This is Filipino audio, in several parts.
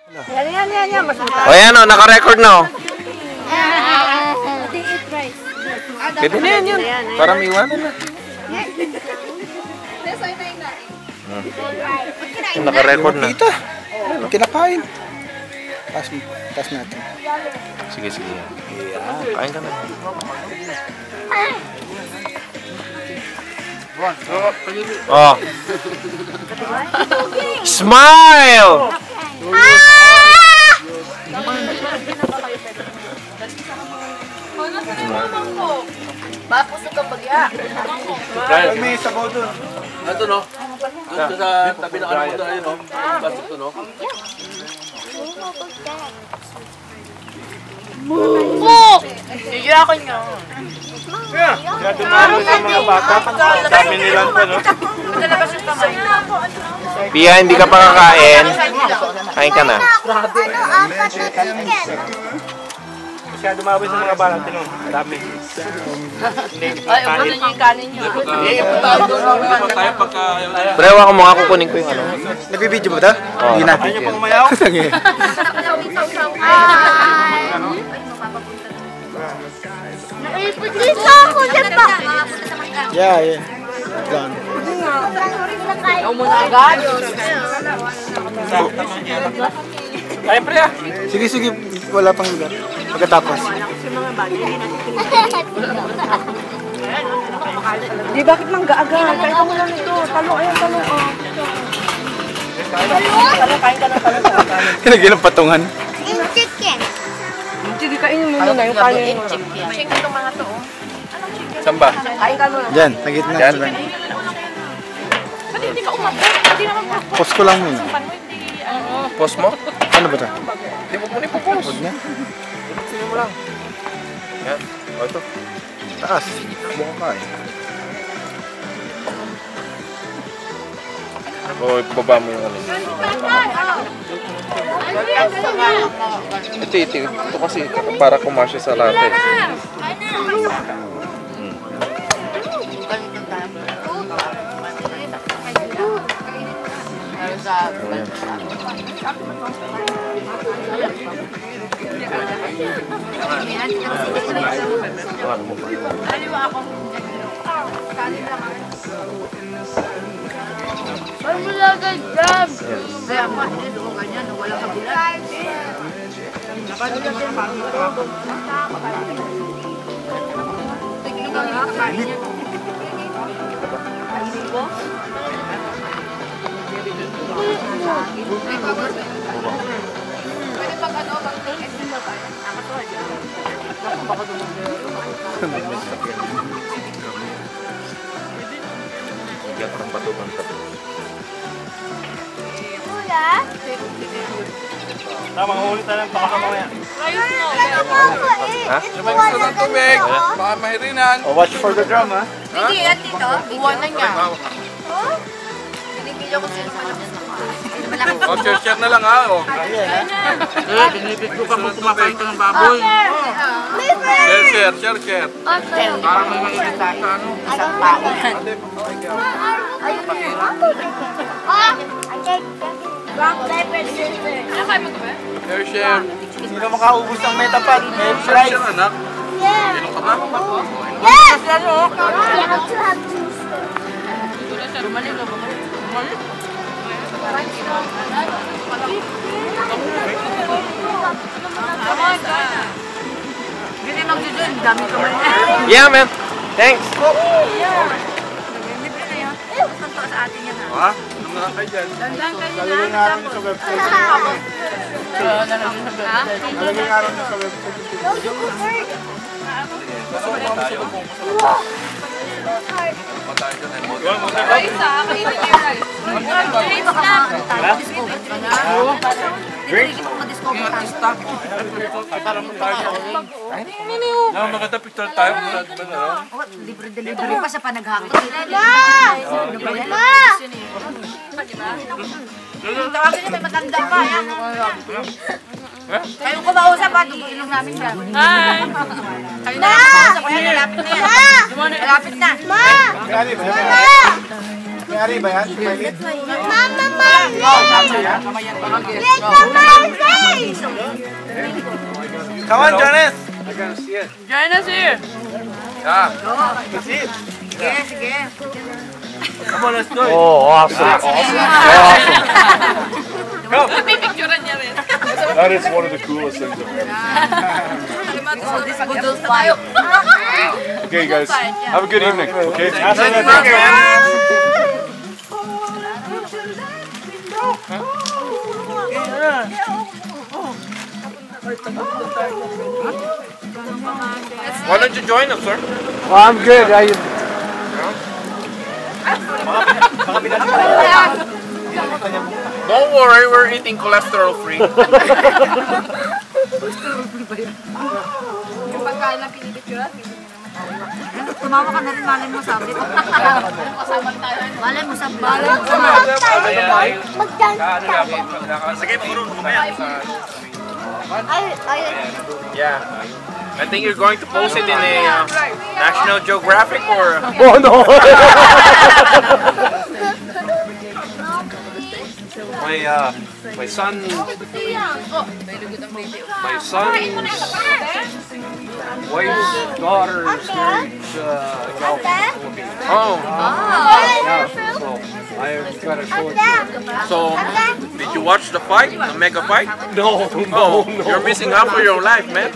Yan. O yan o, naka-record na o. Pwede na yan. Para may iwanan na. Naka-record na. Kita. Kinakain. Tas natin. Sige. Kain ka na. Oh. Smile! Mapusok ang bagya. May sabaw doon. Ito no? Ito sa tabi ng ano doon, ayun no? Basok to no? Mok! Sige ako nyo. Kaya dumami sa mga bata. Dami nilang po, no? Nalabas yung kamay. Pia, hindi ka pa kakain. Kain ka na. Kaya dumami sa mga bata. Dami. Ay, upo na niyo yung kanin nyo. Tayo pagka... Pero ako mga kukunin ko yung ano. Nabibidyo mo ito? Hindi na. Ano pang umayaw? Dito ako, diba? Yeah. Gone. Ikaw muna agad. Kaya pre ah. Sige. Wala pang lugar. Pagkatapos. Di, bakit mangga-aga? Kain ka muna nito. Talo, ayan, talo. Talo, kain ka ng talo. Kinagilang patungan. Chicken. Sige, kainin mo muna yung kanin mo. Chicken itong mga to. Saan ba? Kain ka muna. Diyan, nagitna. Diyan. Ba't hindi ka umabot? Hindi naman po. Post ko lang muna. Post mo? Ano ba ito? Hindi mo muna ipopost. Huwag na. Sino mo lang. Yan. O ito. Taas. Buka ka eh. O ibaba mo yung ano. Ito kasi para kumasya sa latte. Ay, wala ka dyan! Kaya mo, hindi ko ganyan, wala ka bulan. Tignan ka nga, kain niya. Pwede pag ano, mag-take and din ba tayo? Nakatuwa dyan. Baka dumagay. Hindi ako ng patukan ka. Tama, ulit na lang. Baka mamaya. Ha? May gusto ng tubig, baka mahirinan. Watch for the drum, ha? Hindi yan dito. Buwan na niya. Binibigyan ko sila sa kanya. O, share na lang ha. Binibig ko pa kung kumakain ka ng baboy. Share. Para may maigit sa ano. Isang tao yan. Share. Sino makaubos ng metapat? May fries. Share anak. Inom ka ba? Yes! Hindi mag-join, dami ka man. Yeah, man. Thanks. Libre na yan. Santo sa atin yan ha. Ha? Inom na lang kayo dyan. Dandan kayo Lalagay na. nga rin sa website. Lalagay nga rin sa website. Maganda picture tayo. Libre pa sa panaghakot. Tawagin niyo, may matanda pa. Kayong kumausap ha, ilong namin dyan. Hi! Kayo na lang kumausap, kaya nalapit na yan. Nalapit na. May-ari ba yan? May-ari ba yan? Mama! May-ari yan? Come on, Janice! Join us here. Yeah. Sige, sige. Come on, let's do it. Oh, awesome. Pipicturean niya rin. That is one of the coolest things I've ever Oh, this budol tayo. seen. Okay, guys, have a good evening. Okay. Why don't you join us, sir? Well, I'm good. Don't worry, we're eating cholesterol free. Yung pagkain ng pinipicturean. Tumawa ka na rin, malay mo sabi. Malay mo sabi. Sige, puro mamaya. Yeah. I think you're going to post it in a National Geographic or... Oh, no. My son's wife's daughter's married golf in the Philippines. Oh. Yeah, so I've got to show it to her. So, did you watch the fight? The mega fight? No, Oh, you're missing out for your life, man.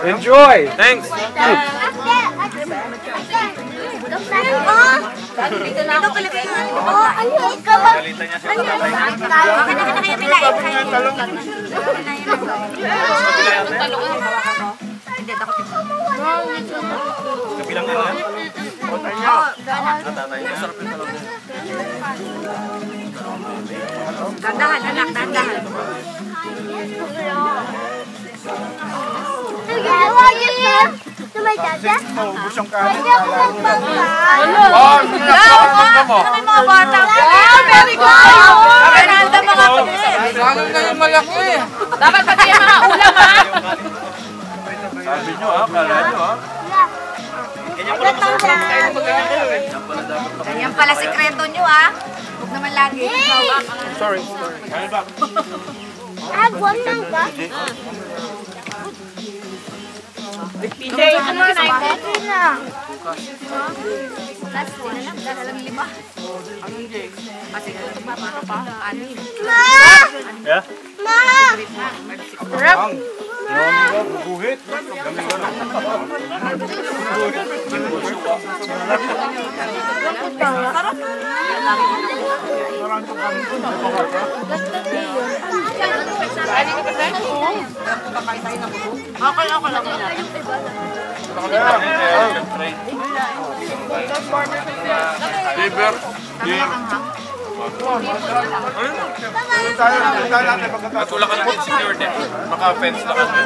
Enjoy. Thanks. Dito na ako. Oh, ayun. Galita niya siya. Okay na kayo bilain. Hindi, ako tipo. Kabilang na yan? Dandahan, anak, dandahan. Maubos yung kanin. Oh, sinapakapag mo. Ano yung mga bata? Very good! Fernanda, mga kapatid. Lalo na yung malaki. Dapat pati yung mga ulam, ha? Sabi nyo ha, kala nyo ha. Ganyan pala sikreto nyo, ha? Huwag naman lagi. Sorry. PJ, ano na na? Last one na lang, dalang lima. Kasi lima, paano pa? Anin. Yeah? Rep! Buhit. Sarap. Okay lang. Liver. At wala ka naman secured eh. Maka-fence na kasi.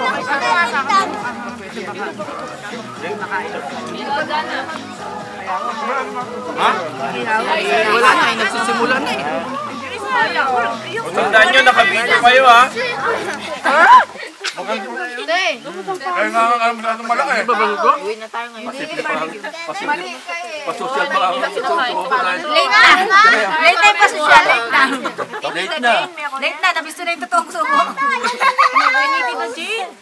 Ha? Wala na, nagsisimula na eh. Tandaan nyo, naka-video kayo ha. Kaya nga nga masyadong malaki. Uwi na tayo ngayon. Pasosyal pa ako. Late na. Late na yung pasosyal. Late na. Late na. Nabisto na yung totoong sumo. Piniti ba, Jean?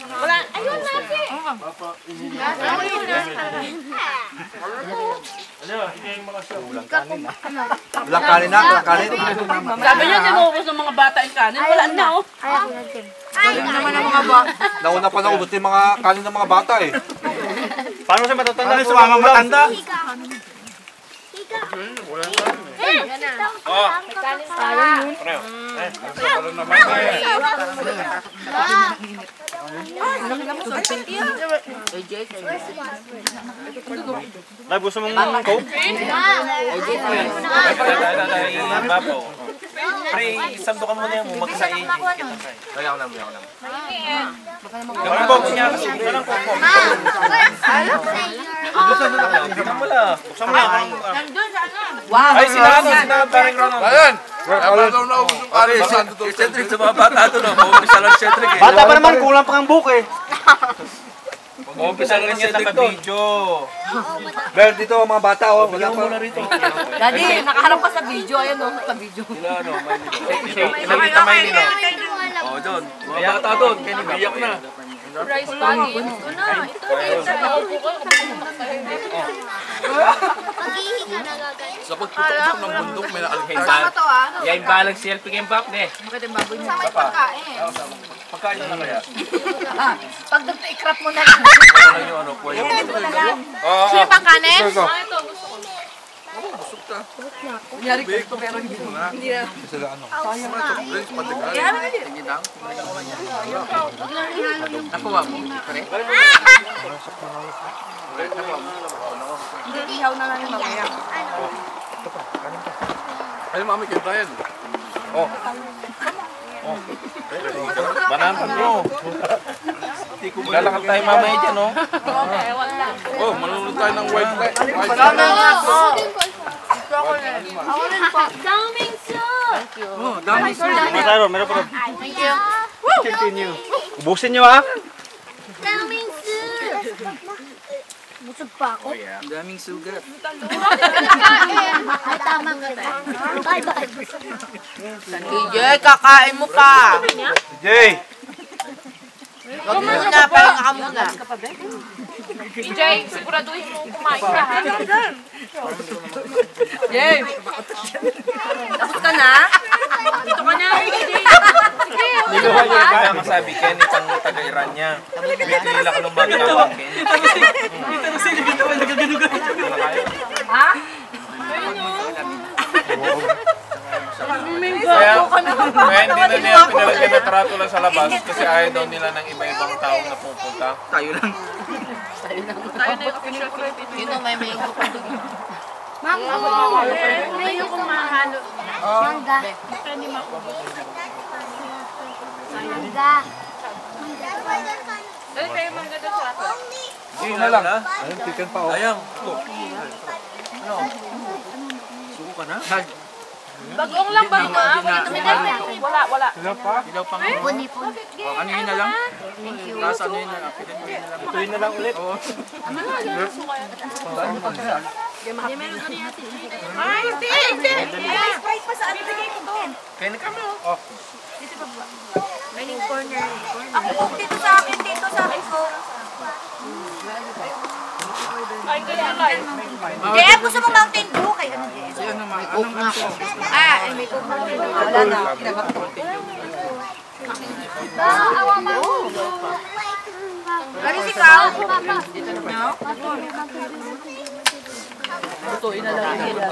Wala. Ayun na, Walang kanin na, walang kanin. Sabi niyo, tinubos ng mga bata yung kanin. Wala na, oh. Galing naman ang mga ba. Nauna pa naubos yung mga kanin ng mga bata eh. Paano siya matatanda? Ano yung mga matanda? Dahil gusto mong coke? Pre, sando ka muna yung magsain. Kaya ko lang. Gawin mo niya kasi walang koko. Buksan mo lang. Wow. Ay, sila parang Ronald. Ayan! Dapat daw na ubus yung kanin. Cedric sa mga bata ito, no? Mauwi sa lang Cedric eh. Bata pa naman, kulang pang ang book eh. Umpisa na siya naka-video. Ber, dito ang mga bata, oh. Wala pa. Daddy, nakaharap pa sa video. Ayun o, sa video. Sila ano, may Nakita may nino. Oh, doon. Mga bata doon, biyak na. Rice body. Ito na. Sa pagputok ng bundok, may nakalagay. Yan balag selfie kayong bap de. Pagkain na kaya. Pag nagpa-ikrap mo na lang. Wala yung ano, kuya. Sino pang kanin? Busog ka. Kunyari ko ito pero hindi mo na. Hindi na. Sila ano. Nakuha mo, pare? Hindi, ihaw na lang yung mamaya. Ay, mami, kayo tayo. Banahan mo. Lalakad tayo mamaya dyan, no? Oh, manunod tayo ng wildlife. Daming soup! Masaro, meron pa. Thank you. Continue. Ubusin nyo, ha? Daming soup! Busog pa ako. Daming sugat. Ay, tama ka ba? Bye-bye. DJ, kakain mo pa. Jay! Huwag mo na, pahinga ka muna. DJ, siguraduhin mo kumain ka, ha? Jay! Tapos ka na? Ito ka na, DJ. Niluha niya yung masabi Ken, itang taga-Iran niya. Nila ka nung magtawag Ken. Ha? Kaya hindi na niya pinalagyan na taratula sa labas kasi ayaw daw nila ng iba-ibang tao na pupunta. Tayo lang. Yun o, may ko pa doon. Mango! May yung mahalo. Mangga. Mangga. Dali kayo mangga doon sa ato. Sige na lang. Ayun, chicken pa, oh. Ayang. Ano? Suko ka na? Bagong lang ba ito? Wala. Sila pa? Ilaw pang Puni-pun. ano yun na lang? Thank you. Nasa ano yun na lang? Pilit mo yun na lang. Ituin na lang ulit. Ay, hindi! Ay, Sprite pa sa ano bigay ko doon. Kaya na kami oh. May corner. Ako, dito sa akin ko. Ay, ganyan lang. JF, gusto mo Mountain Dew? Kay ano, JF? May coke nga ako. Ah, may coke na. Wala na. Awa mo. Galing ikaw? No? Tutuin na lang nila.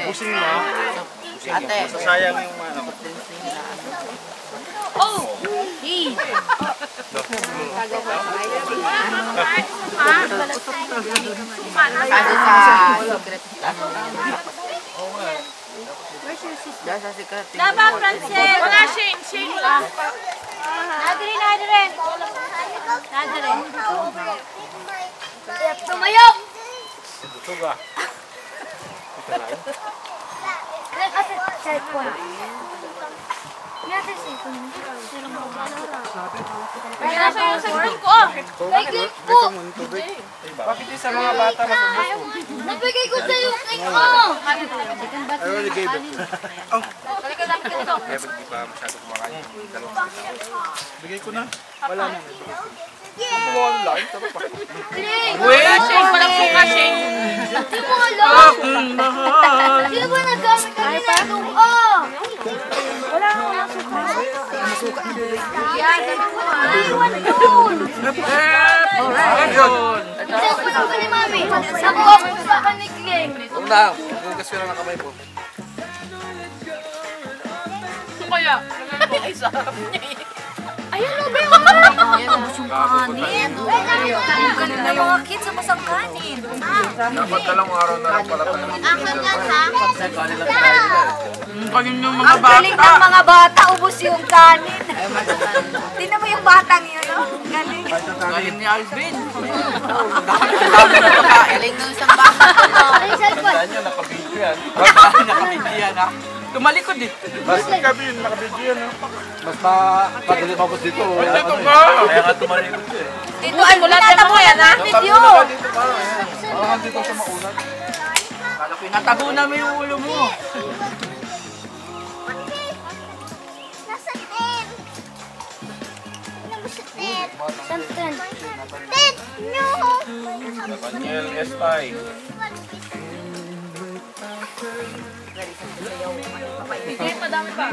Busing mo, ha? Ate. Masasayang yung ano. Oh! Hey! Ano sa secret? Diyan sa secret. Laba, Francel! Wala, Shane lang. Nadire. Tumayo! Tuga. Kasi cellphone. May nasa yung cellphone ko. May cake po. Bakit yung sa mga bata mas ubos po? Nabigay ko sa yung cake ko. I already gave it. Balik ka lang dito. Kaya ba't di pa masyado kumakain? Bigay ko na. Wala na. Kumuha ng line. Tama pa. Wala, Shane. Walang suka, Shane. Hindi mo alam. Hindi ba nagamit ka nila ito? Wala suka. Masuka na doon. Yan, ganun mo. Iwan yun. Isang puso ka ni Mami. Ako ang puso ka ni Glenn. Huwag na. Huwag kasi na kamay po. Kaya, ay sarap niya. Ayun, Lobe. Yung kanin. Ang galing ng mga kids sa masang kanin. Dapat dalawang araw na lang pala tayo. Ang galing ha? Kanin yung mga Ang galing ng mga bata. Ubus yung kanin. Tingnan mo yung batang yun, no? Galing. Galing ni Alvin. Dami na pagkain. Galing ng isang bata. Ay, cellphone. Saan nyo nakabigyan? Nakabigyan ha. Tumalikod eh. Mas madali mabot dito. Dito ka! Kaya nga tumalikod siya eh. Dito ay mula sa mga yan ha. Video! Parang dito sa maunat. Pinatago namin yung ulo mo. Nasa 10. Ano ba sa 10? Sa 10. 10! No! Daniel Estay. Madami pa.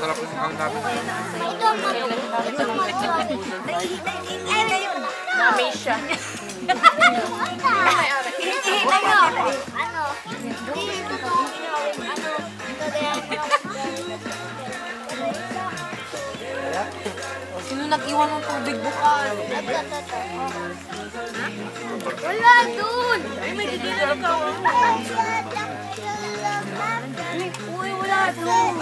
Sarap yung hangin namin. Mami siya. Sino nag-iwan ng tubig bukas? Wala dun! Ay, may didila ng kawang. Uy, wala dun!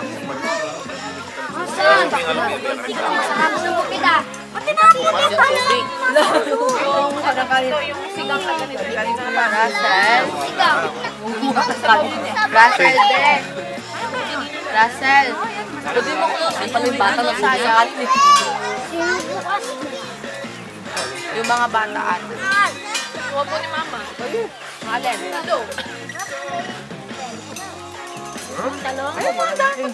Asan? Masarap sa bukid ah! Pati na ako niya pala! Yung kanakalit. Yung sigang ka ganito. Kanina pa. Russell. Sigaw! Russell din. Russell. Pwede mo close. Ay, pala yung bata na sayat. Yung mga bataan. Huwag po ni mama. Alin? Ito. Talong? Ay, mga dami.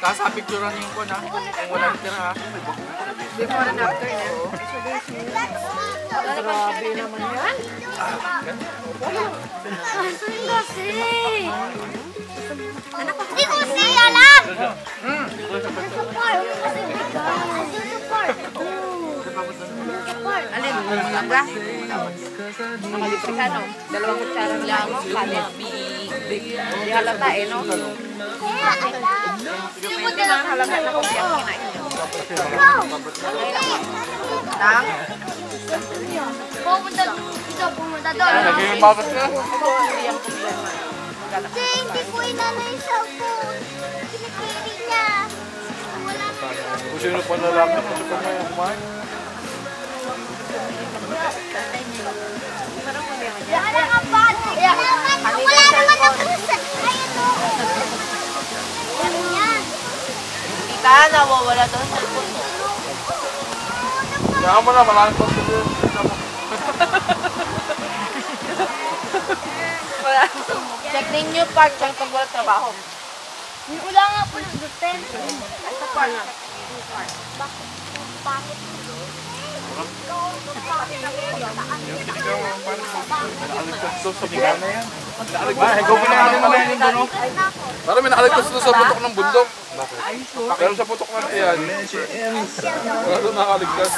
Tapos picturean yung ko na. Kung walang tira ha. Before and after na. Grabe naman yan. Asan kasi? Hindi ko kasi alam! Alin? Mangga? Nakalibre ka, no? 2 kutsara lang. Kalit. Di halata eh, no? Hindi mo din ang halata na kung siyang kinain niyo. Nang? Pumunta doon. Naging mabot ka. Kasi hindi ko inanay sa phone. Kinikiri niya. Wala na. Kung sino pa lalaki, kung sino pa may kumain. Wala nga ba? Wala naman ako sa... Ayun o. Yan. Tita, nawawala daw sa cellphone mo. Kaya mo na, maraming pagkakas. Check ninyo pag wala trabaho. Wala nga po yung duten. Sa par na. Bakit? Ikaw pinakalim mo na yan yung duno. Parang may nakaligtas doon sa putok ng bundok. Pero sa putok na yan. Wala doon nakaligtas.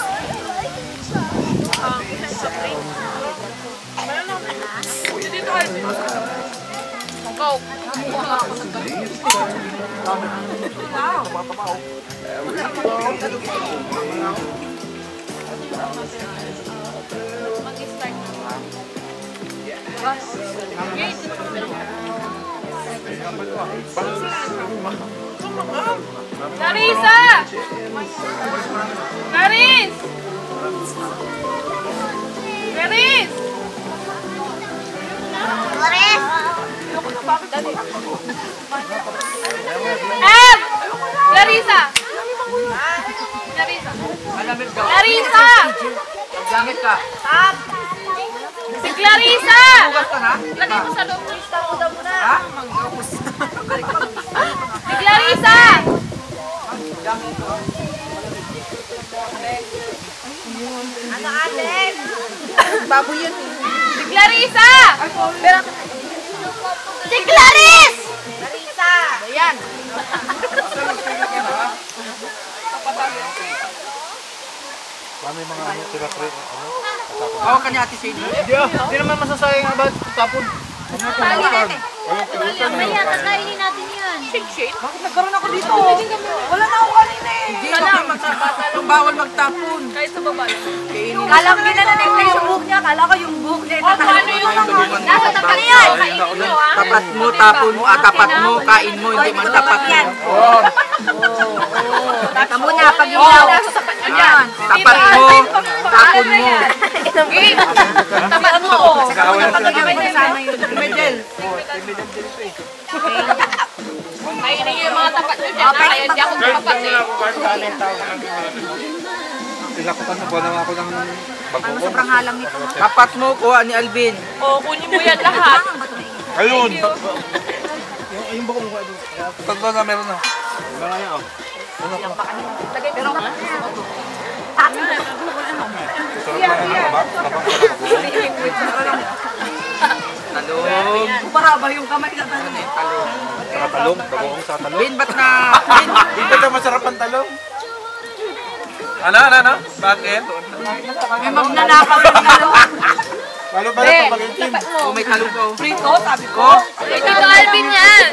Go. Clarissa! Clarice! Clarice! Em! Clarissa! Clarissa! Clarissa! Gamit ka. Stop! Si Clarissa! Bukas ka na? Lagay mo sa loob ng stop mo daw muna. Ha? Si Clarissa! Ano Allen? Baboy yun. Si Clarissa! Si Clarice! Clarissa! Ayan. Paano yung mga tira-tira? Hawak ka ni Ate Sadie. Hindi naman masasayang nga ba tapon? Mamaya, kakainin natin yan. Shake. Bakit nagkaroon ako dito? Wala na ako kanina eh. Hindi okay magtapon. Kung bawal magtapon. Kahit sa baba lang. Kala ko ginananay na yung buhok niya. Kala ko yung buhok niya. Paano yung nasa tapat niya? Kainin nyo ha? Tapat mo, tapon mo. Tapat mo, kain mo. Hindi man tapat yan. Teka muna, pag yung nasa tapat niya. Tapat mo, tapon mo. Tapat mo. Kakawalan sila dyan. Sana yun. Medel. Ay, yung mga tapat nyo dyan. Kaya hindi ako tapat eh. Ilakutan na po na ako ng Ano sobrang halang nito. Tapat mo, kuha ni Alvin. O, kunin mo yan lahat. Ayun! yung bako mo. Tatlo na meron na. Talong. Paraba yung kamay na tanong eh. Sa talong. Bagoong sa talong. Bin, ba't na? Hindi ba masarap ang talong? Ano? Bakit? May magnanakaw yung dalawa. Lalo ba na pag-itim? Oh, may talong ko. Prito, sabi ko. Ito Alvin yan.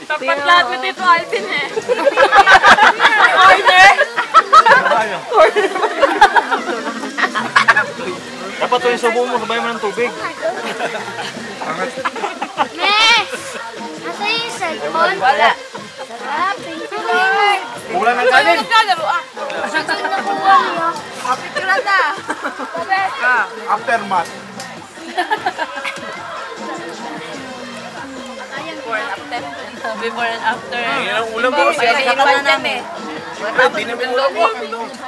Tapat lahat mo dito Alvin eh. Dapat ito yung subo mo, sabayan mo ng tubig. Nasa yung cellphone? Wala. Sarap, picture. Mula ng kanin. Naglalaro ah. Saan nakuha niyo? Picture na. Aftermath. Before and after. Yan ang ulam mo. Iwan namin. Hindi namin ulam mo.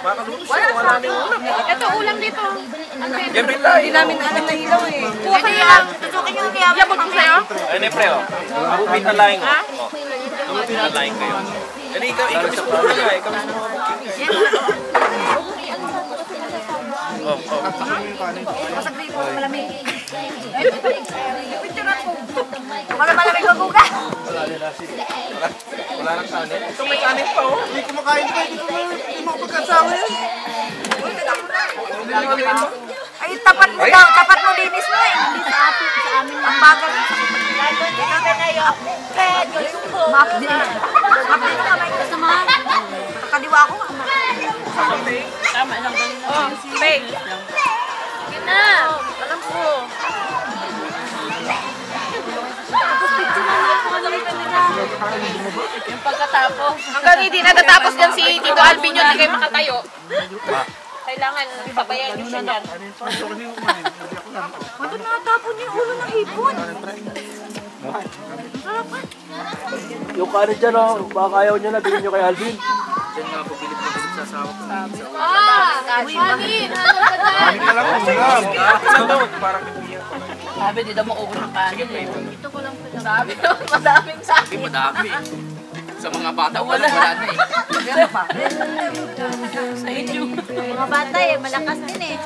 Makaluto siya. Wala na yung ulam. Ito ulam dito. Yan bilay. Hindi namin alam na hilaw eh. Kuha ka niya. Tutukin yung kaya. Yabot ko sa'yo. Ayun eh, pre, oh. Mabubin na laing, oh. Mabubin na laing kayo. Yan, ikaw mismo mo nga. Ikaw mismo mo. Masag na ito, malamig. Malamig ko buka. Wala nang kanin. Ito may kanin pa, oh. Hindi kumakain pa. Hindi mo pagkasawa yan. Ay, tapat mo daw. Tapat mo linis mo eh. Hindi sa atin. Sa amin. Ang bagal. Map din. Map din na kamay ko sa mga. Nakadiwa ako. Tama lang ba nila? Oh, babe. Sige na. Alam ko. Yung pagkatapos. Hanggang hindi natatapos dyan si Tito Alvin yun, hindi kayo makatayo. Kailangan sabayan nyo siya dyan. Ano nakatapon yung ulo ng hipon? Yung kanin dyan, oh. Baka ayaw nyo na, bigyan nyo kay Alvin. Diyan nga po, bilip na bilip sa asawa ko. Alvin! Alvin ka lang ulam. Sabi, di daw makuha ng kanin. Ito ko lang pala. Sabi, madaming sabi. Madami. Sa mga bata, wala na eh. Sa inyo. Mga bata eh, malakas din eh.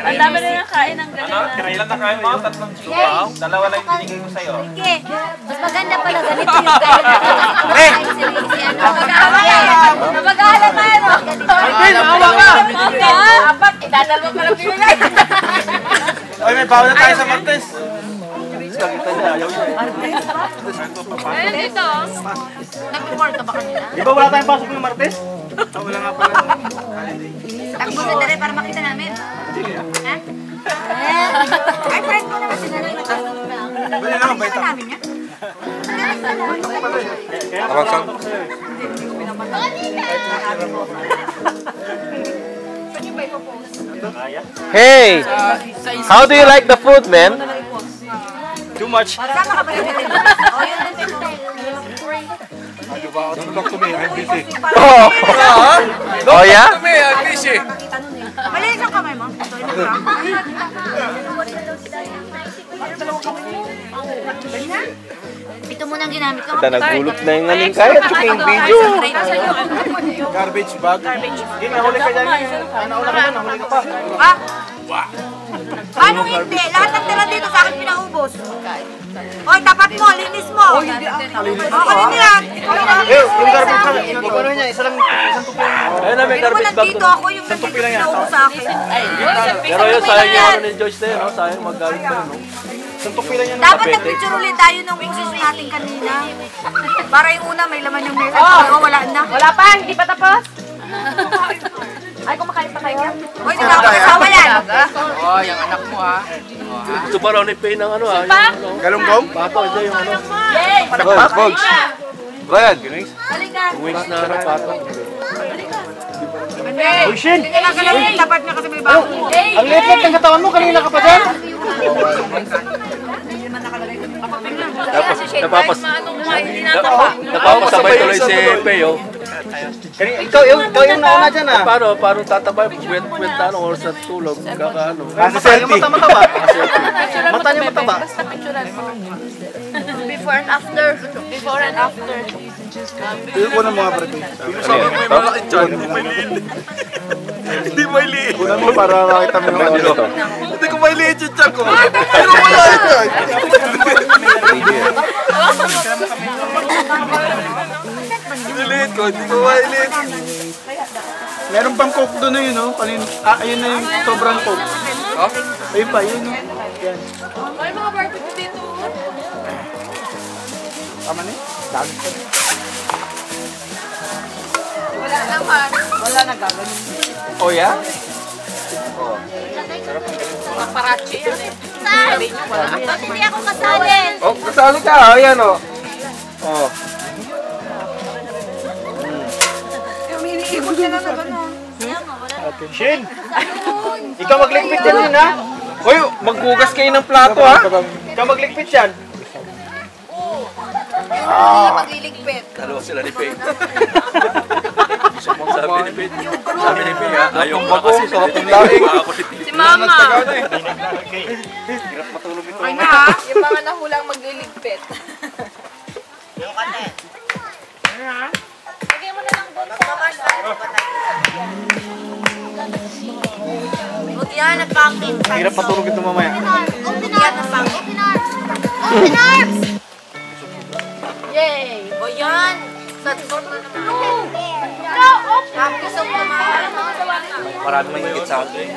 Ang dami na yung kain ng ganun. Ano? Kailan na kain mo? Tatlong sigaw? Dalawa lang yung binigay ko sa'yo. Sige, mas maganda pala ganito yung gawin. Napag-aalam tayo. Alvin, maawa ka! Apat, idadalwa pa lang binigay. Ay, may bawal na tayo sa Martes. Kita niya, ayaw niya. Ayun dito. Nag-report ka ba kanina? Di ba wala tayong pasok ng Martes? Wala nga pala. Takbo sa dali para makita namin. Ha? Ay, friend mo naman sila rin. Bali lang, baita. Namin yan. Tawag sa... Hey! How do you like the food, man? Too much. Sama ka ba rin natin? O, yun din po. Tulog to me, I'm busy. Oh, oh yeah? Kami, I'm busy. Malinis ang kamay mo. Ito, ito lang. Ito muna ang ginamit ko. Ito, nagulot na yung aling kaya. Tsaka yung video. Garbage bag. Hindi, nahuli ka dyan. Nauna ka na, nahuli ka pa. Ha? Paano hindi? Lahat ng tira dito sa akin pinaubos. Hoy, tapat mo, linis mo. O, kanina yan. Yung garbage bag, yung ano niya, isang tupi lang. Ayun na, may Hindi mo garbage bag nandito doon. ako yung nandito pinaubos sa akin. Pero yun, sayang yung ano ni Joyce na yun, no? Sayang mag-galit pa yun, no? Isang tupi lang yan. Dapat nag-picture ulit tayo nung posisyon natin kanina. Para yung una may laman yung mesa. Oh, wala na. Wala pa, hindi pa tapos. Ay, kumakain pa kayo. Hoy, hindi na ako kasama yan. Oh, yung anak mo ha. Ito pa raw ni Pay ng ano, ha? Galunggong? Pato, ito yung ano. Yay! Bogs, Bogs. Brian. Wings na napato. Uy, Shin! Tapat niya kasi may bago. Ang liit ng katawan mo, kanina ka pa dyan. Napapasabay tuloy si Peo. Ikaw yung nauna dyan ah. Paano tatabay? Puwet-puwet na or sa tulog. Kakaano. Kasi selfie. Mata Mata niya mataba. Basta picturean mo. Before and after. Before and after. Tingnan ko ng mga brad. Sabi mo may malaking tiyan. Hindi may liit. Kunan mo para makita mo yung ano. Hindi ko may liit yung tiyan ko. Hindi ko malaking tiyan. Liit ko, hindi ko may liit. Meron pang coke doon na yun, no? Ayun na yung sobrang coke. Ha? Ayun pa, yun. Yan. Ay, mga barbecue dito. Tama na Dami pa. Wala naman. Wala na gagawin. Oh, yeah? Mga parachi yan eh. Saan? Ba't hindi ako kasali? Oh, kasali ka. Ayan, oh. Oh. Iniikot ka na gano'n. Shin! Ikaw magligpit yan ha? Uy, maghugas kayo ng plato ha? Ikaw magligpit yan. Magliligpit. Dalawa sila ni Peo. Sabi ni Peo, ayaw mo kasi sa ako si Tito. Si Mama. Hirap matulog ito. Ay na ha? Yung mga nahulang magliligpit. Lagay mo na lang doon sa Huwag yan, nagpangin. Hirap matulog ito mamaya. Open arms! Open arms! Open arms! Yay! O yan. Satisfort na naman. No! Open! Gusto mo naman. Marami mahingit sa akin.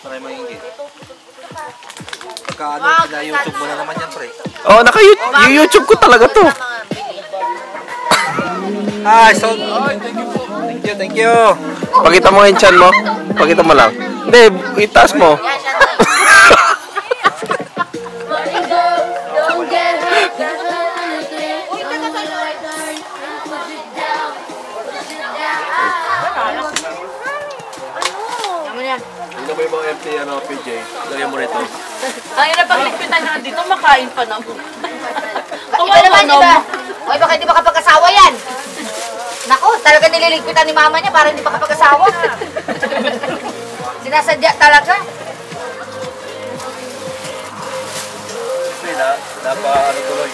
Marami mahingit. Pagka ano, na-YouTube mo na naman yan, pre. Oh, naka-YouTube ko talaga to. Hi, so... Thank you. Pakita mo yung chan mo. Pakita mo lang. Hindi, itaas mo. Don't get hurt. Hindi ba yung mga FT, PJ? Lagyan mo rito. Ang ina pagligpitan na dito, makain pa naman. Iba naman, iba. O, baka hindi makapag-asawa yan. Naku, talaga nililigpitan ni mama niya para hindi makapag-asawa. Sinasadya talaga. Kasi ano tuloy.